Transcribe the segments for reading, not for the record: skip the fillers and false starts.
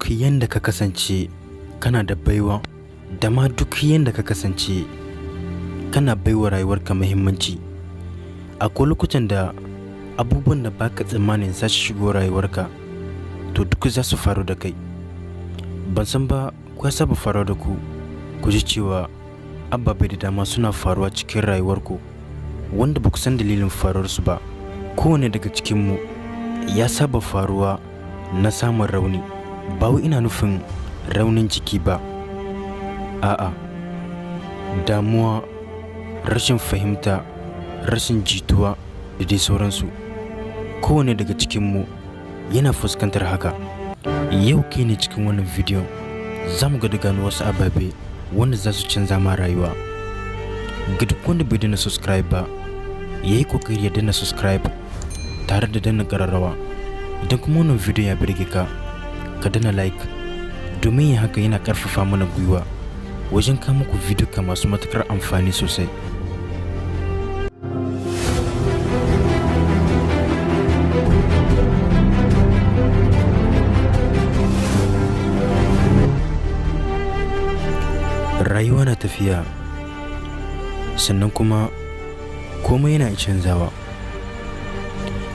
duk yanda ka kasance kana da baiwa, da ma duk yanda ka kasance kana baiwa rayuwarka muhimmanci. Akwai lokutan da abubuwan da baka tsammanin za su shigo rayuwarka to duk za su faru da kai. Ban san ba ko ya saba faruwa da ku ji cewa ababai da dama suna faruwa cikin rayuwarku wanda ba ku san dalilin faruwarsu ba. Kowane daga cikinmu ya saba faruwa na samun rauni. Ba wai ina nufin raunin jiki ba, a'a, damuwa, rashin fahimta, rashin jituwa da dai sauransu. Kowane daga cikinmu yana fuskantar haka. Yau kai ne cikin wannan bidiyon za mu gano wasu ababe wanda za su canza ma rayuwa. Ga duk wanda bai dana subscribe ba, ya yi kokari ya dana subscribe tare da danna ƙararrawa. Idan kuma wannan bidiyon ya birge ka, ka dana like, domin yin haka yana ƙarfafa mana gwiwa wajen kawo muku bidiyo masu matuƙar amfani sosai. Rayuwa na tafiya, sannan kuma komai yana canzawa.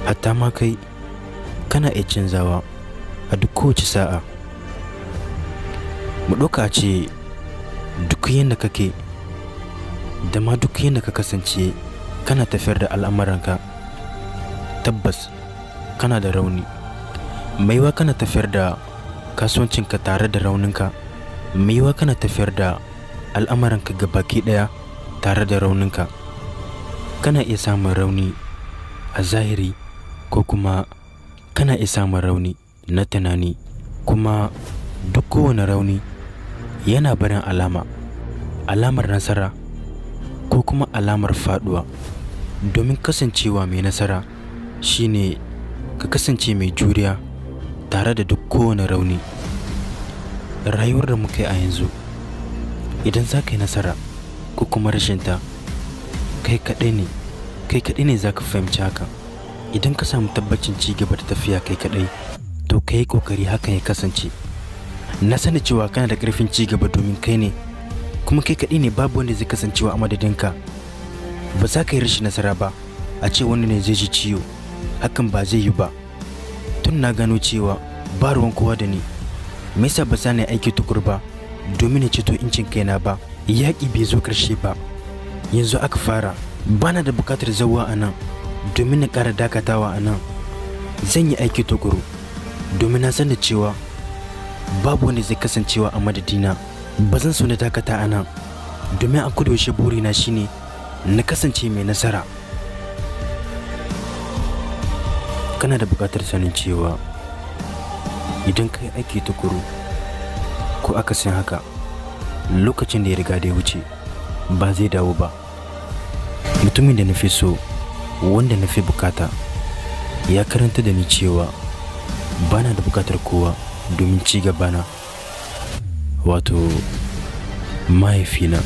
Hatta ma kai kana iya canzawa a duk kowace sa'a. Mu ɗauka ce duk yanda kake da ma duk yanda ka kasance kana tafiyar da al'amuranka, tabbas kana da rauni. Maiwa kana tafiyar da kasuwancinka tare da rauninka, maiwa kana tafiyar da al'amuranka gabaki ɗaya tare da rauninka. Kana iya samun rauni a zahiri ko kuma kana iya samun rauni na tunani, kuma duk kowane rauni yana barin alamar nasara ko kuma alamar faduwa. Domin kasancewa mai nasara shine ka kasance mai juriya tare da duk kowane rauni. Rayuwar da muka yi a yanzu, idan za ka yi nasara ko kuma rashinta, kai kaɗai ne za ka fahimci haka. Idan ka samu tabbacin ci gaba da tafiya kai kaɗai, to ka yi ƙoƙari hakan ya kasance. Na sani cewa kana da ƙarfin ci gaba domin kai ne, kuma kai kaɗai ne, babu wanda zai kasancewa a madadinka. Ba za ka yi rashin nasara ba a ce wani ne zai ji ciwo, hakan ba zai yi ba. Tun na gano cewa ba ruwan kowa da ni, me yasa ba za na yi aiki tukur ba domin na ceto incin kaina ba? Yaƙi bai zo ƙarshe ba, yanzu aka fara. Bana da buƙatar zawa a nan domin na ƙara dakatawa a nan. Zan yi aiki tukuru domin na san da cewa babu wanda zai kasancewa a madadina. Ba zan so na dakata a nan domin a kodayaushe burina shine na kasance mai nasara. Kana da buƙatar sanin cewa idan ka yi aiki tukuru ko akasin haka, lokacin da ya riga da ya wuce ba zai dawo ba. Mutumin da na fi so, wanda na fi bukata, ya karanta da ni cewa bana da bukatar kowa domin ci gabana, wato mahaifina.